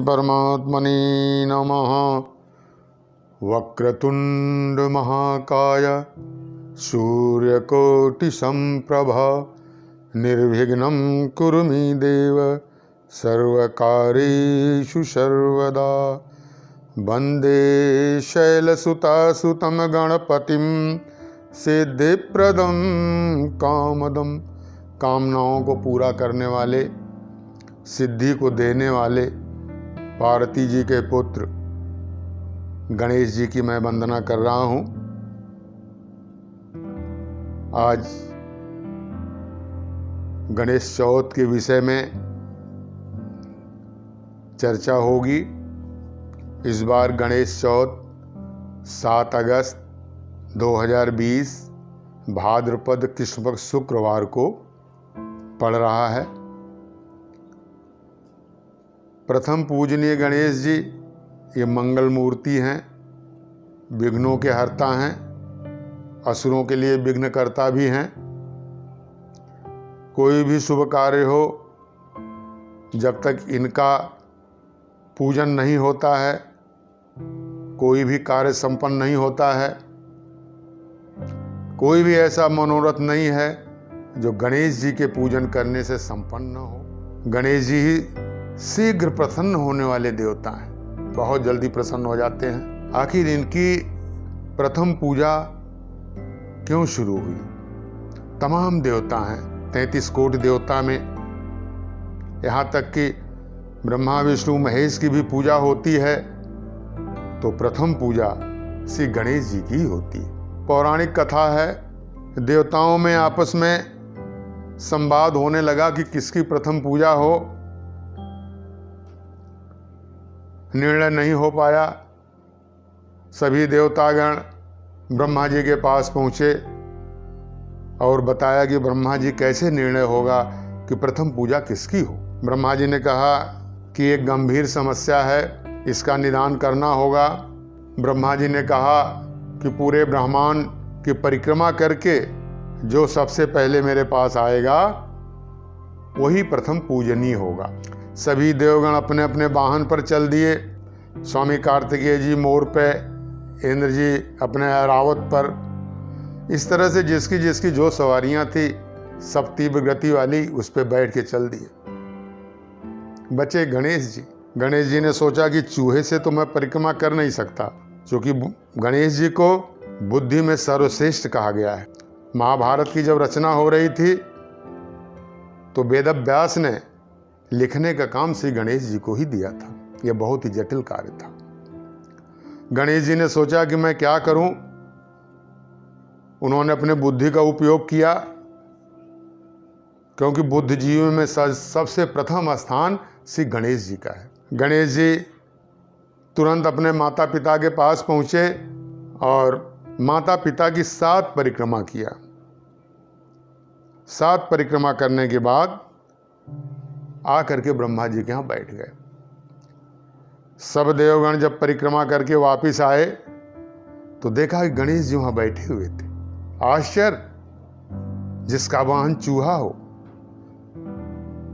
परमात्मने नमः। वक्रतुंड महाकाय सूर्यकोटिसंप्रभा निर्विघ्नं कुरु मे देव सर्वकार्येषु सर्वदा। वन्दे शैलसुतासुतं गणपतिं सिद्धिप्रदं कामदं। कामनाओं को पूरा करने वाले, सिद्धि को देने वाले पार्वती जी के पुत्र गणेश जी की मैं वंदना कर रहा हूँ। आज गणेश चौथ के विषय में चर्चा होगी। इस बार गणेश चौथ 7 अगस्त 2020 भाद्रपद कृष्ण पक्ष शुक्रवार को पड़ रहा है। प्रथम पूजनीय गणेश जी ये मंगल मूर्ति हैं, विघ्नों के हर्ता हैं, असुरों के लिए विघ्नकर्ता भी हैं। कोई भी शुभ कार्य हो, जब तक इनका पूजन नहीं होता है कोई भी कार्य संपन्न नहीं होता है। कोई भी ऐसा मनोरथ नहीं है जो गणेश जी के पूजन करने से संपन्न न हो। गणेश जी ही शीघ्र प्रसन्न होने वाले देवता हैं, बहुत जल्दी प्रसन्न हो जाते हैं। आखिर इनकी प्रथम पूजा क्यों शुरू हुई? तमाम देवता हैं, 33 कोटि देवता में, यहाँ तक कि ब्रह्मा विष्णु महेश की भी पूजा होती है, तो प्रथम पूजा श्री गणेश जी की होती है। पौराणिक कथा है, देवताओं में आपस में संवाद होने लगा कि किसकी प्रथम पूजा हो। निर्णय नहीं हो पाया। सभी देवतागण ब्रह्मा जी के पास पहुँचे और बताया कि ब्रह्मा जी कैसे निर्णय होगा कि प्रथम पूजा किसकी हो। ब्रह्मा जी ने कहा कि एक गंभीर समस्या है, इसका निदान करना होगा। ब्रह्मा जी ने कहा कि पूरे ब्रह्मांड की परिक्रमा करके जो सबसे पहले मेरे पास आएगा वही प्रथम पूजनीय होगा। सभी देवगण अपने अपने वाहन पर चल दिए। स्वामी कार्तिकेय जी मोर पे, इंद्र जी अपने ऐरावत पर। इस तरह से जिसकी जिसकी जो सवारियां थी सब तीव्र गति वाली उस पर बैठ के चल दिए। बचे गणेश जी। गणेश जी ने सोचा कि चूहे से तो मैं परिक्रमा कर नहीं सकता, क्योंकि गणेश जी को बुद्धि में सर्वश्रेष्ठ कहा गया है। महाभारत की जब रचना हो रही थी तो वेदव्यास ने लिखने का काम श्री गणेश जी को ही दिया था। यह बहुत ही जटिल कार्य था। गणेश जी ने सोचा कि मैं क्या करूं। उन्होंने अपने बुद्धि का उपयोग किया, क्योंकि बुद्धिजीवियों में सबसे प्रथम स्थान श्री गणेश जी का है। गणेश जी तुरंत अपने माता पिता के पास पहुंचे और माता पिता की 7 परिक्रमा किया। 7 परिक्रमा करने के बाद आकर के ब्रह्मा जी के यहाँ बैठ गए। सब देवगण जब परिक्रमा करके वापिस आए तो देखा कि गणेश जी वहां बैठे हुए थे। आश्चर्य, जिसका वाहन चूहा हो,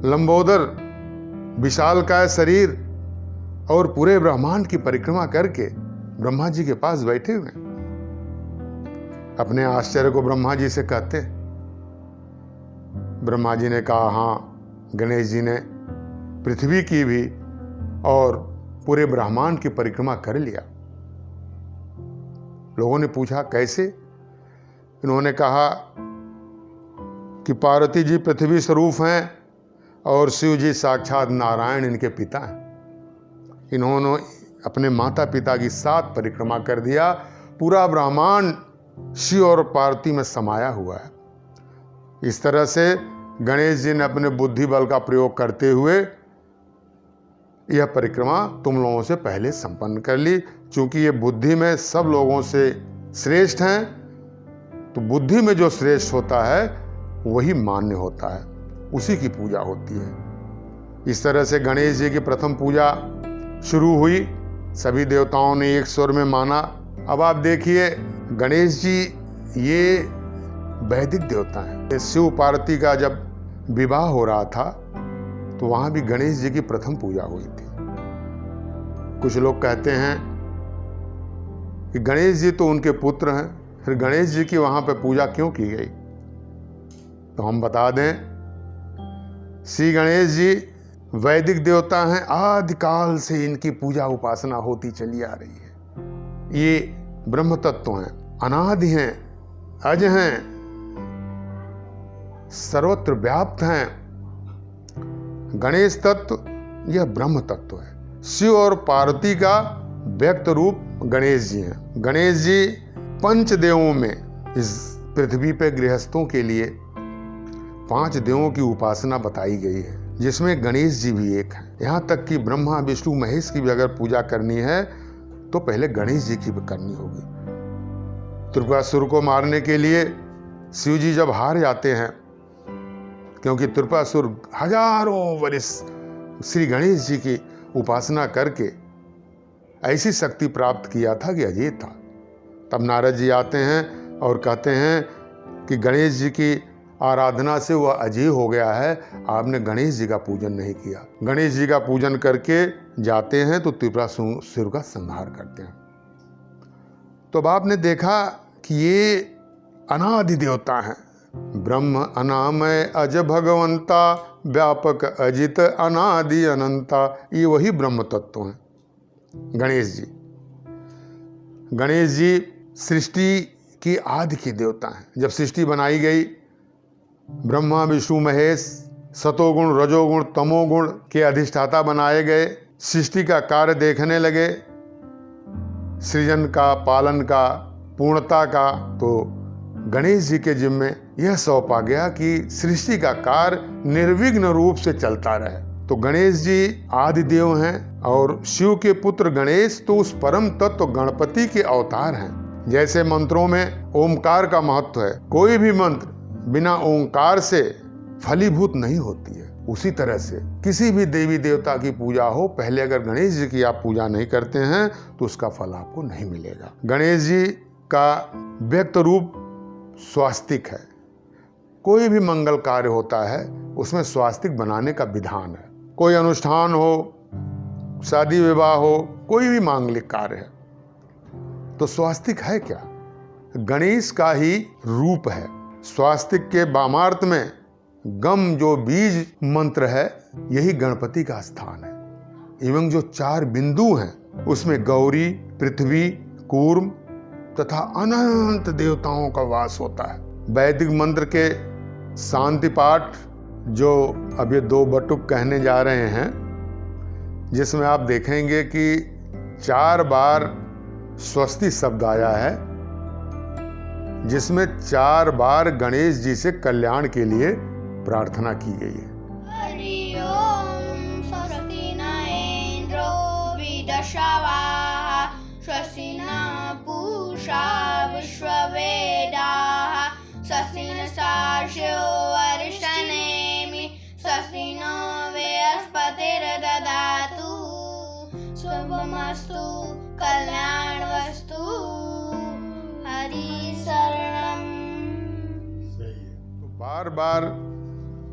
लंबोदर विशालकाय शरीर और पूरे ब्रह्मांड की परिक्रमा करके ब्रह्मा जी के पास बैठे हुए। अपने आश्चर्य को ब्रह्मा जी से कहते। ब्रह्मा जी ने कहा, हाँ, गणेश जी ने पृथ्वी की भी और पूरे ब्रह्मांड की परिक्रमा कर लिया। लोगों ने पूछा कैसे? इन्होंने कहा कि पार्वती जी पृथ्वी स्वरूप हैं और शिव जी साक्षात नारायण इनके पिता हैं। इन्होंने अपने माता पिता की 7 परिक्रमा कर दिया। पूरा ब्रह्मांड शिव और पार्वती में समाया हुआ है। इस तरह से गणेश जी ने अपने बुद्धि बल का प्रयोग करते हुए यह परिक्रमा तुम लोगों से पहले संपन्न कर ली। चूंकि ये बुद्धि में सब लोगों से श्रेष्ठ हैं, तो बुद्धि में जो श्रेष्ठ होता है वही मान्य होता है, उसी की पूजा होती है। इस तरह से गणेश जी की प्रथम पूजा शुरू हुई। सभी देवताओं ने एक स्वर में माना। अब आप देखिए, गणेश जी ये वैदिक देवता हैं। शिव पार्वती का जब विवाह हो रहा था तो वहाँ भी गणेश जी की प्रथम पूजा हुई थी। कुछ लोग कहते हैं कि गणेश जी तो उनके पुत्र हैं, फिर गणेश जी की वहां पे पूजा क्यों की गई? तो हम बता दें, श्री गणेश जी वैदिक देवता हैं, आदिकाल से इनकी पूजा उपासना होती चली आ रही है। ये ब्रह्म तत्व हैं, अनादि हैं, अज हैं, सर्वत्र व्याप्त हैं। गणेश तत्व यह ब्रह्म तत्व है। शिव और पार्वती का व्यक्त रूप गणेश जी हैं। गणेश जी पंचदेवों में इस पृथ्वी पे गृहस्थों के लिए 5 देवों की उपासना बताई गई है, जिसमें गणेश जी भी एक हैं। यहाँ तक कि ब्रह्मा विष्णु महेश की भी अगर पूजा करनी है तो पहले गणेश जी की भी करनी होगी। त्रिपुरासुर को मारने के लिए शिव जी जब हार जाते हैं, क्योंकि त्रिपुरासुर हजारों वर्ष श्री गणेश जी की उपासना करके ऐसी शक्ति प्राप्त किया था कि अजय था, तब नारद जी आते हैं और कहते हैं कि गणेश जी की आराधना से वह अजय हो गया है, आपने गणेश जी का पूजन नहीं किया। गणेश जी का पूजन करके जाते हैं तो त्रिपुरासुर का संहार करते हैं। तो अब आपने देखा कि ये अनादि देवता हैं। ब्रह्म अनामय अज भगवंता, व्यापक अजित अनादि अनंता, ये वही ब्रह्म तत्व हैं गणेश जी। गणेश जी सृष्टि की आदि के देवता हैं। जब सृष्टि बनाई गई, ब्रह्मा विष्णु महेश सतोगुण रजोगुण तमोगुण के अधिष्ठाता बनाए गए। सृष्टि का कार्य देखने लगे, सृजन का, पालन का, पूर्णता का, तो गणेश जी के जिम्मे यह सौंपा गया कि सृष्टि का कार्य निर्विघ्न रूप से चलता रहे। तो गणेश जी आदि देव हैं और शिव के पुत्र गणेश तो उस परम तत्व गणपति के अवतार हैं। जैसे मंत्रों में ओमकार का महत्व है, कोई भी मंत्र बिना ओंकार से फलीभूत नहीं होती है, उसी तरह से किसी भी देवी देवता की पूजा हो, पहले अगर गणेश जी की आप पूजा नहीं करते हैं तो उसका फल आपको नहीं मिलेगा। गणेश जी का व्यक्त रूप स्वास्तिक है। कोई भी मंगल कार्य होता है उसमें स्वास्तिक बनाने का विधान है। कोई अनुष्ठान हो, शादी विवाह हो, कोई भी मांगलिक कार्य है तो स्वास्तिक है क्या? गणेश का ही रूप है। स्वास्तिक के वामार्थ में गम जो बीज मंत्र है, यही गणपति का स्थान है। एवं जो 4 बिंदु हैं उसमें गौरी, पृथ्वी, कूर्म तथा अनंत देवताओं का वास होता है। वैदिक मंत्र के शांति पाठ जो अब ये 2 बटुक कहने जा रहे हैं, जिसमें आप देखेंगे कि 4 बार स्वस्ति शब्द आया है, जिसमें 4 बार गणेश जी से कल्याण के लिए प्रार्थना की गई है। हरि ओम स्वस्ति न इंद्रो विदशावाः, स्वस्ति न पूषा विश्ववेदाः, स्वस्ति न सार्ष्यो अरिष्टनेमि, स्वस्ति न बृहस्पतिर्दधातु, शुभमस्तु कल्याणवस्तु, हरि शरणम। तो बार बार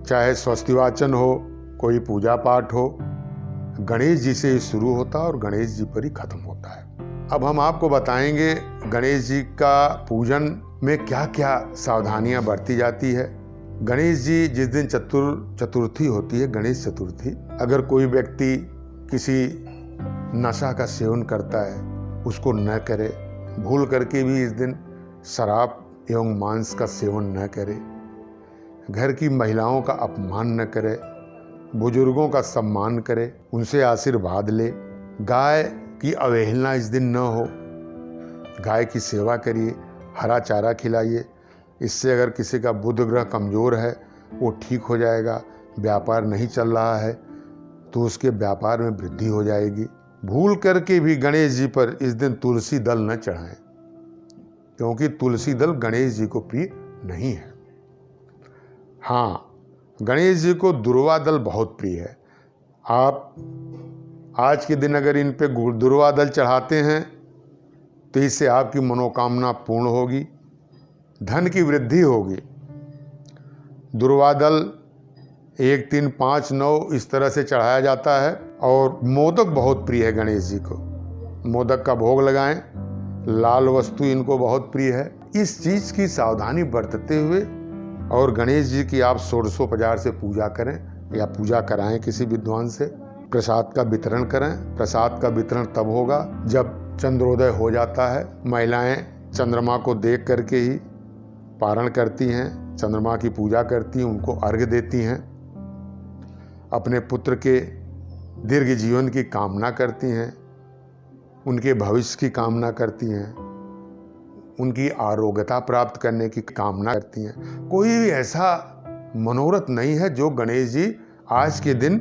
चाहे स्वस्ति वाचन हो, कोई पूजा पाठ हो, गणेश जी से शुरू होता है और गणेश जी पर ही खत्म होता है। अब हम आपको बताएंगे गणेश जी का पूजन में क्या क्या सावधानियां बरती जाती है। गणेश जी जिस दिन चतुर्थी होती है, गणेश चतुर्थी, अगर कोई व्यक्ति किसी नशा का सेवन करता है उसको न करे। भूल करके भी इस दिन शराब एवं मांस का सेवन न करे। घर की महिलाओं का अपमान न करे। बुजुर्गों का सम्मान करे, उनसे आशीर्वाद ले। गाय की अवहेलना इस दिन न हो। गाय की सेवा करिए, हरा चारा खिलाइए। इससे अगर किसी का बुध ग्रह कमज़ोर है वो ठीक हो जाएगा। व्यापार नहीं चल रहा है तो उसके व्यापार में वृद्धि हो जाएगी। भूल करके भी गणेश जी पर इस दिन तुलसी दल न चढ़ाएं, क्योंकि तुलसी दल गणेश जी को प्रिय नहीं है। हाँ, गणेश जी को दुर्वा दल बहुत प्रिय है। आप आज के दिन अगर इन पे दुर्वा दल चढ़ाते हैं तो इससे आपकी मनोकामना पूर्ण होगी, धन की वृद्धि होगी। दुर्वा दल 1, 3, 5, 9 इस तरह से चढ़ाया जाता है और मोदक बहुत प्रिय है गणेश जी को। मोदक का भोग लगाएं। लाल वस्तु इनको बहुत प्रिय है। इस चीज की सावधानी बरतते हुए और गणेश जी की आप षोडशोपचार से पूजा करें या पूजा कराएं किसी विद्वान से। प्रसाद का वितरण करें। प्रसाद का वितरण तब होगा जब चंद्रोदय हो जाता है। महिलाएं चंद्रमा को देख करके ही पारण करती हैं, चंद्रमा की पूजा करती हैं, उनको अर्घ्य देती हैं, अपने पुत्र के दीर्घ जीवन की कामना करती हैं, उनके भविष्य की कामना करती हैं, उनकी आरोग्यता प्राप्त करने की कामना करती हैं। कोई भी ऐसा मनोरथ नहीं है जो गणेश जी आज के दिन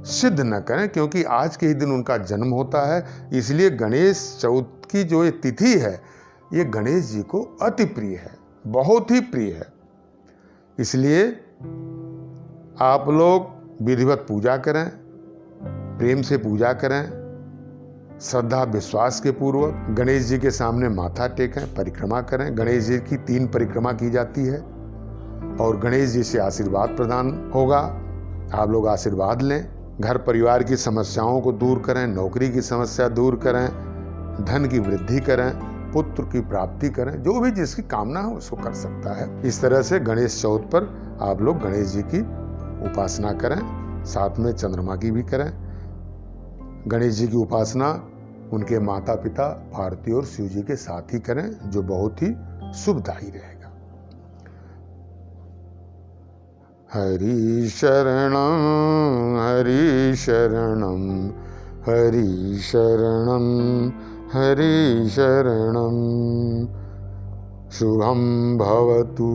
सिद्ध न करें, क्योंकि आज के ही दिन उनका जन्म होता है। इसलिए गणेश चौथ की जो ये तिथि है ये गणेश जी को अति प्रिय है, बहुत ही प्रिय है। इसलिए आप लोग विधिवत पूजा करें, प्रेम से पूजा करें, श्रद्धा विश्वास के पूर्वक गणेश जी के सामने माथा टेकें, परिक्रमा करें। गणेश जी की 3 परिक्रमा की जाती है और गणेश जी से आशीर्वाद प्रदान होगा। आप लोग आशीर्वाद लें। घर परिवार की समस्याओं को दूर करें, नौकरी की समस्या दूर करें, धन की वृद्धि करें, पुत्र की प्राप्ति करें। जो भी जिसकी कामना है उसको कर सकता है। इस तरह से गणेश चौथ पर आप लोग गणेश जी की उपासना करें, साथ में चंद्रमा की भी करें। गणेश जी की उपासना उनके माता पिता पार्वती और शिव जी के साथ ही करें, जो बहुत ही शुभदायी रहेगा। हरि शरणं हरि शरणं हरि शरणं हरि शरणं शुभं भवतु।